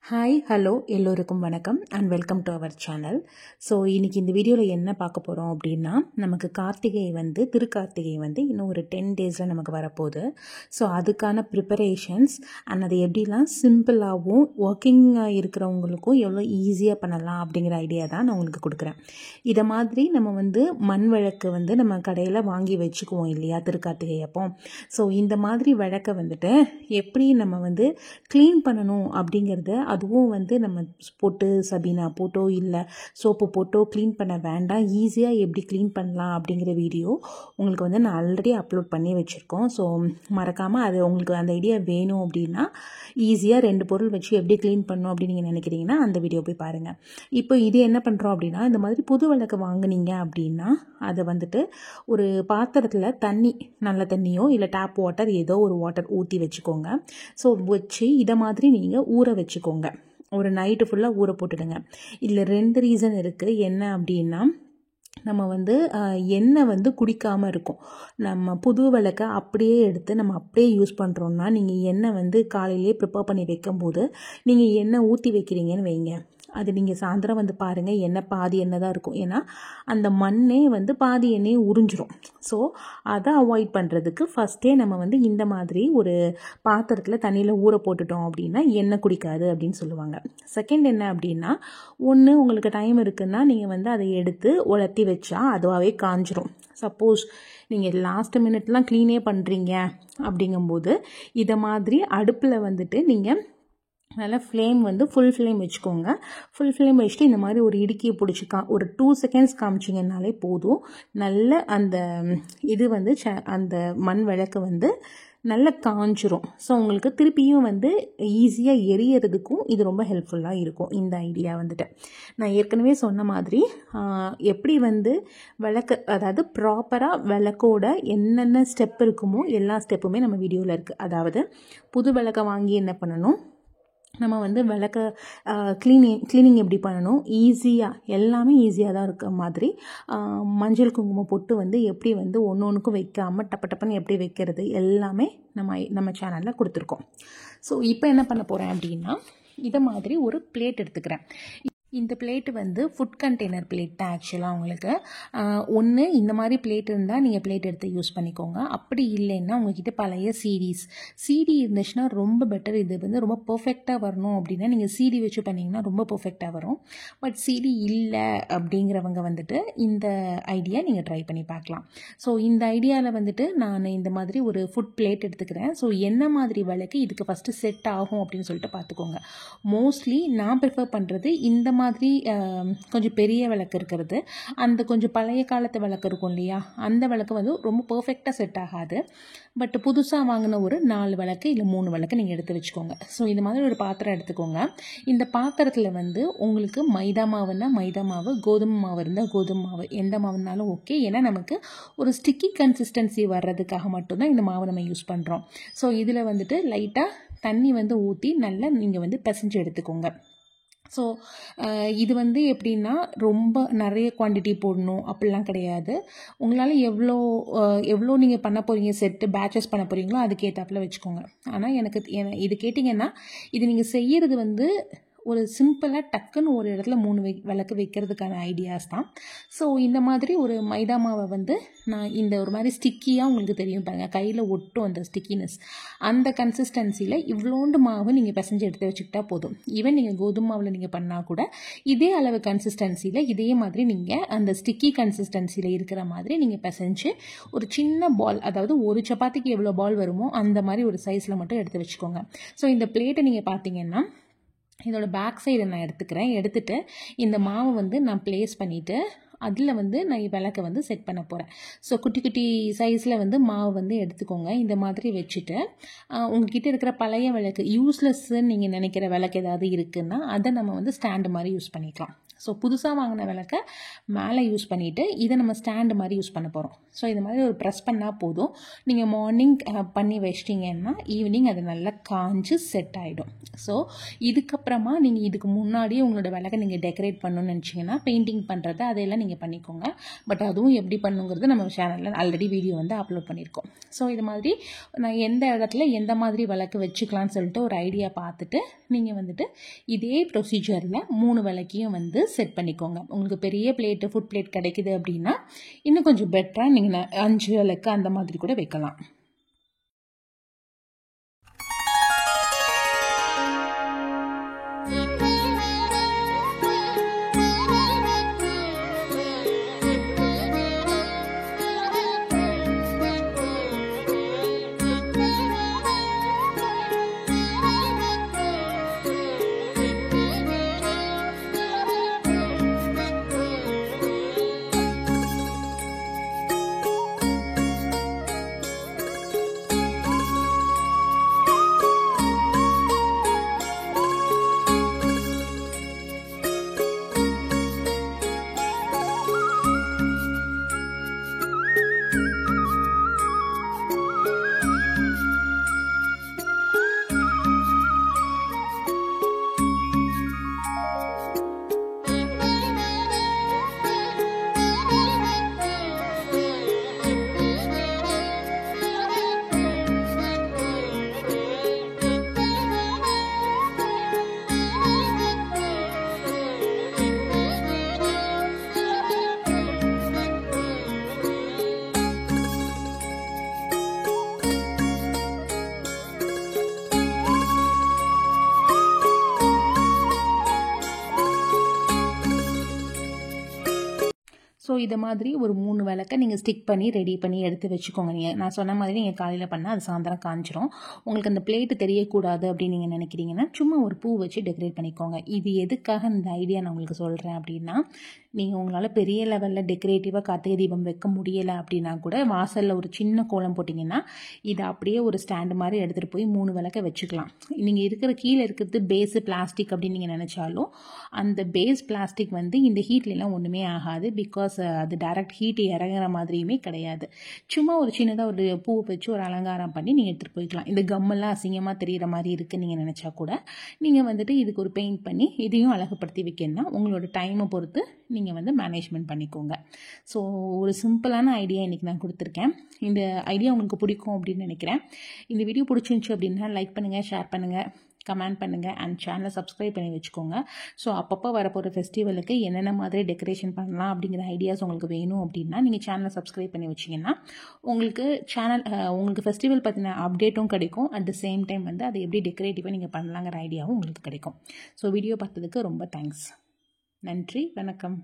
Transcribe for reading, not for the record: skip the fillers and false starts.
Hi hello எல்லோருக்கும் வணக்கம் and welcome to our channel. So இன்றைக்கி இந்த வீடியோவில் என்ன பார்க்க போகிறோம் அப்படின்னா, நமக்கு திருக்கார்த்திகை இன்னும் ஒரு 10 டேஸில் நமக்கு வரப்போகுது. ஸோ அதுக்கான ப்ரிப்பரேஷன்ஸ் அண்ட் அதை எப்படிலாம் சிம்பிளாகவும் ஒர்க்கிங்காக இருக்கிறவங்களுக்கும் எவ்வளோ ஈஸியாக பண்ணலாம் அப்படிங்கிற ஐடியா தான் நான் உங்களுக்கு கொடுக்குறேன். இதை மாதிரி நம்ம மண் விளக்கு நம்ம கடையில் வாங்கி வச்சுக்குவோம் இல்லையா திருக்கார்த்திகை அப்போ. ஸோ இந்த மாதிரி விளக்கை எப்படி நம்ம க்ளீன் பண்ணணும் அப்படிங்கிறத, அதுவும் நம்ம போட்டு சபீனா போட்டோ இல்லை சோப்பு போட்டோ க்ளீன் பண்ண வேண்டாம், ஈஸியாக எப்படி க்ளீன் பண்ணலாம் அப்படிங்கிற வீடியோ உங்களுக்கு நான் ஆல்ரெடி அப்லோட் பண்ணி வச்சுருக்கோம். ஸோ மறக்காமல் அது உங்களுக்கு அந்த ஐடியா வேணும் அப்படின்னா, ஈஸியாக 2 பொருள் வச்சு எப்படி க்ளீன் பண்ணணும் அப்படின்னு நீங்கள் நினைக்கிறீங்கன்னா அந்த வீடியோ போய் பாருங்கள். இப்போ இது என்ன பண்ணுறோம் அப்படின்னா, இந்த மாதிரி புது விளக்கு வாங்குனீங்க அப்படின்னா அதை ஒரு பாத்திரத்தில் நல்ல தண்ணியோ இல்லை டேப் வாட்டர் ஏதோ ஒரு வாட்டர் ஊற்றி வச்சுக்கோங்க. ஸோ வச்சு இதை மாதிரி நீங்கள் ஊற வச்சுக்கோங்க. ஒரு நைட்டு ஃபுல்லாக ஊற போட்டுடுங்க. இதில் 2 ரீசன் இருக்குது. என்ன அப்படின்னா, நம்ம எண்ணெய் குடிக்காமல் இருக்கும். நம்ம புது விளக்கை அப்படியே எடுத்து நம்ம அப்படியே யூஸ் பண்ணுறோன்னா, நீங்கள் எண்ணெய் காலையிலே ப்ரிப்பேர் பண்ணி வைக்கும்போது நீங்கள் எண்ணெய் ஊற்றி வைக்கிறீங்கன்னு வைங்க, அது நீங்கள் சாயந்தரம் பாருங்கள் எண்ணெய் பாதி எண்ணெய் தான் இருக்கும். ஏன்னா அந்த மண்ணே பாதி எண்ணெயை உறிஞ்சிரும். ஸோ அதை அவாய்ட் பண்ணுறதுக்கு ஃபஸ்ட்டே நம்ம இந்த மாதிரி ஒரு பாத்திரத்தில் தண்ணியில் ஊற போட்டுட்டோம் அப்படின்னா எண்ணெய் குடிக்காது அப்படின்னு சொல்லுவாங்க. செகண்ட் என்ன அப்படின்னா, ஒன்று உங்களுக்கு டைம் இருக்குன்னா நீங்கள் அதை எடுத்து உலர்த்தி வச்சா அதுவாகவே காஞ்சிரும். சப்போஸ் நீங்கள் லாஸ்ட் மினிட்லாம் க்ளீனே பண்ணுறீங்க அப்படிங்கும்போது இதை மாதிரி அடுப்பில் நீங்கள் நல்லா ஃப்ளேம் ஃபுல் ஃப்ளேம் வச்சுக்கோங்க. ஃபுல் ஃப்ளேம் வச்சுட்டு இந்த மாதிரி ஒரு இடுக்கியை பிடிச்சி ஒரு 2 செகண்ட்ஸ் காமிச்சிங்கன்னாலே போதும். நல்ல அந்த இது அந்த மண் விளக்கு நல்லா காஞ்சிரும். ஸோ உங்களுக்கு திருப்பியும் ஈஸியாக எரியறதுக்கும் இது ரொம்ப ஹெல்ப்ஃபுல்லாக இருக்கும். இந்த ஐடியா நான் ஏற்கனவே சொன்ன மாதிரி எப்படி விளக்கு, அதாவது ப்ராப்பராக விளக்கோட என்னென்ன ஸ்டெப் இருக்குமோ எல்லா ஸ்டெப்புமே நம்ம வீடியோவில் இருக்குது. அதாவது புது விளக்கை வாங்கி என்ன பண்ணணும், நம்ம விளக்க க்ளீனிங் எப்படி பண்ணணும், எல்லாமே ஈஸியாக தான் இருக்க மாதிரி மஞ்சள் குங்குமம் பொட்டு எப்படி ஒன்று ஒன்றுக்கும் வைக்காமல் டப்பன்னு எப்படி வைக்கிறது எல்லாமே நம்ம சேனலில் கொடுத்துருக்கோம். ஸோ இப்போ என்ன பண்ண போகிறேன் அப்படின்னா, இதை மாதிரி ஒரு பிளேட் எடுத்துக்கிறேன். இந்த பிளேட்டு ஃபுட் கண்டெய்னர் பிளேட் தான் ஆக்சுவலாக. உங்களுக்கு ஒன்று இந்த மாதிரி பிளேட் இருந்தால் நீங்கள் பிளேட் எடுத்து யூஸ் பண்ணிக்கோங்க. அப்படி இல்லைன்னா உங்கள்கிட்ட பழைய சிடி இருந்துச்சுன்னா ரொம்ப பெட்டர். இது ரொம்ப பர்ஃபெக்டாக வரணும் அப்படின்னா நீங்கள் சிடி வச்சு பண்ணிங்கன்னா ரொம்ப பர்ஃபெக்டாக வரும். பட் சிடி இல்லை அப்படிங்கிறவங்க இந்த ஐடியா நீங்கள் ட்ரை பண்ணி பார்க்கலாம். ஸோ இந்த ஐடியாவில் நான் இந்த மாதிரி ஒரு ஃபுட் பிளேட் எடுத்துக்கிறேன். ஸோ என்ன மாதிரி விளக்கு இதுக்கு ஃபஸ்ட்டு செட் ஆகும் அப்படின்னு சொல்லிட்டு பார்த்துக்கோங்க. மோஸ்ட்லி நான் ப்ரிஃபர் பண்ணுறது இந்த மாதிரி கொஞ்சம் பெரிய விளக்கு இருக்கிறது. அந்த கொஞ்சம் பழைய காலத்து விளக்கு இருக்கும் இல்லையா, அந்த விளக்கு ரொம்ப பர்ஃபெக்டாக செட் ஆகாது. பட் புதுசாக வாங்கின ஒரு 4 விளக்கு இல்லை 3 விளக்கு நீங்கள் எடுத்து வச்சுக்கோங்க. ஸோ இந்த மாதிரி ஒரு பாத்திரம் எடுத்துக்கோங்க. இந்த பாத்திரத்தில் உங்களுக்கு மைதா மாவுன்னா மைதா மாவு, கோதுமை மாவு இருந்தால் கோதுமை மாவு, எந்த மாவுனாலும் ஓகே. ஏன்னா நமக்கு ஒரு ஸ்டிக்கி கன்சிஸ்டன்சி வர்றதுக்காக மட்டும்தான் இந்த மாவை நம்ம யூஸ் பண்ணுறோம். ஸோ இதில் லைட்டாக தண்ணி ஊற்றி நல்லா நீங்கள் பிசைஞ்சு எடுத்துக்கோங்க. ஸோ இது எப்படின்னா ரொம்ப நிறைய குவான்டிட்டி போடணும் அப்படிலாம் கிடையாது. உங்களால் எவ்வளோ நீங்கள் பண்ண போகிறீங்க, செட்டு பேட்சஸ் பண்ண போகிறீங்களோ அதுக்கேற்றாப்புல வச்சுக்கோங்க. ஆனால் இது கேட்டிங்கன்னா, இது நீங்கள் செய்கிறது ஒரு சிம்பிளாக டக்குன்னு ஒரு இடத்துல 3 விளக்கு வைக்கிறதுக்கான ஐடியாஸ் தான். ஸோ இந்த மாதிரி ஒரு மைதா மாவை நான் இந்த ஒரு மாதிரி ஸ்டிக்கியாக உங்களுக்கு தெரியும் பாருங்கள், கையில் ஒட்டும் அந்த ஸ்டிக்கினஸ், அந்த கன்சிஸ்டன்சியில் இவ்வளோண்டு மாவு நீங்கள் பிசைஞ்சு எடுத்து வச்சுக்கிட்டா போதும். ஈவன் நீங்கள் கோதுமை மாவில் நீங்கள் பண்ணால் கூட இதே அளவு கன்சிஸ்டன்சியில் இதே மாதிரி நீங்கள் அந்த ஸ்டிக்கி கன்சிஸ்டன்சியில் இருக்கிற மாதிரி நீங்கள் பிசைஞ்சு ஒரு சின்ன பால், அதாவது ஒரு சப்பாத்திக்கு எவ்வளோ பால் வருமோ அந்த மாதிரி ஒரு சைஸில் மட்டும் எடுத்து வச்சுக்கோங்க. ஸோ இந்த பிளேட்டை நீங்கள் பார்த்தீங்கன்னா இதோட பேக் சைடு நான் எடுத்துட்டு இந்த மாவை நான் ப்ளேஸ் பண்ணிவிட்டு அதில் நான் விளக்கை செட் பண்ண போகிறேன். ஸோ குட்டி குட்டி சைஸில் மாவு எடுத்துக்கோங்க. இந்த மாதிரி வச்சுட்டு உங்ககிட்ட இருக்கிற பழைய விளக்கு, யூஸ்லெஸ்ன்னு நீங்கள் நினைக்கிற விளக்கு ஏதாவது இருக்குன்னா அதை நம்ம ஸ்டாண்டு மாதிரி யூஸ் பண்ணிக்கலாம். ஸோ புதுசாக வாங்கின விளக்கை மேலே யூஸ் பண்ணிவிட்டு இதை நம்ம ஸ்டாண்டு மாதிரி யூஸ் பண்ண போகிறோம். ஸோ இது மாதிரி ஒரு ப்ரெஸ் பண்ணால் போதும். நீங்கள் மார்னிங் பண்ணி வச்சிட்டிங்கன்னா ஈவினிங் அது நல்லா காஞ்சு செட் ஆகிடும். ஸோ இதுக்கப்புறமா நீங்கள் இதுக்கு முன்னாடியே உங்களோட விளக்கை நீங்கள் டெக்கரேட் பண்ணணும்னு நினச்சிங்கன்னா பெயிண்டிங் பண்ணுறது அதையெல்லாம் நீங்கள் நீங்கள் பண்ணிக்கோங்க. பட் அதுவும் எப்படி பண்ணுங்கிறது நம்ம சேனலில் ஆல்ரெடி வீடியோ வந்து அப்லோட் பண்ணியிருக்கோம். ஸோ இது மாதிரி நான் எந்த இடத்துல எந்த மாதிரி விளக்கு வச்சுக்கலான்னு சொல்லிட்டு ஒரு ஐடியா பார்த்துட்டு நீங்கள் வந்துட்டு இதே ப்ரொசீஜரில் 3 விளக்கையும் வந்து செட் பண்ணிக்கோங்க. உங்களுக்கு பெரிய பிளேட்டு ஃபுட் பிளேட் கிடைக்குது அப்படின்னா இன்னும் கொஞ்சம் பெட்டராக நீங்கள் 5 விளக்கு அந்த மாதிரி கூட வைக்கலாம். ஸோ இதை மாதிரி ஒரு 3 விளக்கை நீங்கள் ஸ்டிக் பண்ணி ரெடி பண்ணி எடுத்து வச்சுக்கோங்க. நான் சொன்ன மாதிரி நீங்கள் காலையில் பண்ணால் அது சாயந்தரம் காஞ்சிரும். உங்களுக்கு அந்த பிளேட்டு தெரியக்கூடாது அப்படின்னு நீங்கள் நினைக்கிறீங்கன்னா சும்மா ஒரு பூ வச்சு டெக்கரேட் பண்ணிக்கோங்க. இது எதுக்காக இந்த ஐடியா நான் உங்களுக்கு சொல்கிறேன் அப்படின்னா, நீங்கள் உங்களால் பெரிய லெவலில் டெக்கரேட்டிவாக கார்த்திகை தீபம் வைக்க முடியலை அப்படின்னா கூட வாசலில் ஒரு சின்ன கோலம் போட்டிங்கன்னா இதை அப்படியே ஒரு ஸ்டாண்டு மாதிரி எடுத்துகிட்டு போய் 3 விளக்கை வச்சுக்கலாம். நீங்கள் இருக்கிற கீழே இருக்கிறது பேஸு பிளாஸ்டிக் அப்படின்னு நீங்கள் நினச்சாலும் அந்த பேஸ் பிளாஸ்டிக் வந்து இந்த ஹீட்லலாம் ஒன்றுமே ஆகாது. பிகாஸ் அது டைரக்ட் ஹீட் இறங்குற மாதிரியுமே கிடையாது. சும்மா ஒரு சின்னதாக ஒரு பூ வச்சு ஒரு அலங்காரம் பண்ணி நீங்கள் எடுத்துகிட்டு போய்க்கலாம். இந்த கம்மெல்லாம் அசிங்கமாக தெரிகிற மாதிரி இருக்குன்னு நீங்கள் நினச்சா கூட நீங்கள் வந்துட்டு இதுக்கு ஒரு பெயிண்ட் பண்ணி இதையும் அழகுப்படுத்தி வைக்கணும்னா உங்களோட டைமை பொறுத்து நீங்கள் வந்து மேனேஜ்மெண்ட் பண்ணிக்கோங்க. ஸோ ஒரு சிம்பிளான ஐடியா இன்றைக்கி நான் கொடுத்துருக்கேன். இந்த ஐடியா உங்களுக்கு பிடிக்கும் அப்படின்னு நினைக்கிறேன். இந்த வீடியோ பிடிச்சிருந்துச்சு அப்படின்னா லைக் பண்ணுங்கள், ஷேர் பண்ணுங்கள், கமெண்ட் பண்ணுங்கள் அண்ட் சேனலை சப்ஸ்கிரைப் பண்ணி வச்சுக்கோங்க. ஸோ அப்பப்போ வரப்போகிற ஃபெஸ்டிவலுக்கு என்னென்ன மாதிரி டெக்கரேஷன் பண்ணலாம் அப்படிங்கிற ஐடியாஸ் உங்களுக்கு வேணும் அப்படின்னா நீங்கள் சேனலை சப்ஸ்கிரைப் பண்ணி வச்சிங்கன்னா உங்களுக்கு உங்களுக்கு ஃபெஸ்டிவல் பற்றின அப்டேட்டும் கிடைக்கும். அட் த சேம் டைம் வந்து அதை எப்படி டெக்கரேட்டிவாக நீங்கள் பண்ணலாங்கிற ஐடியாவும் உங்களுக்கு கிடைக்கும். ஸோ வீடியோ பார்த்ததுக்கு ரொம்ப தேங்க்ஸ். நன்றி, வணக்கம்.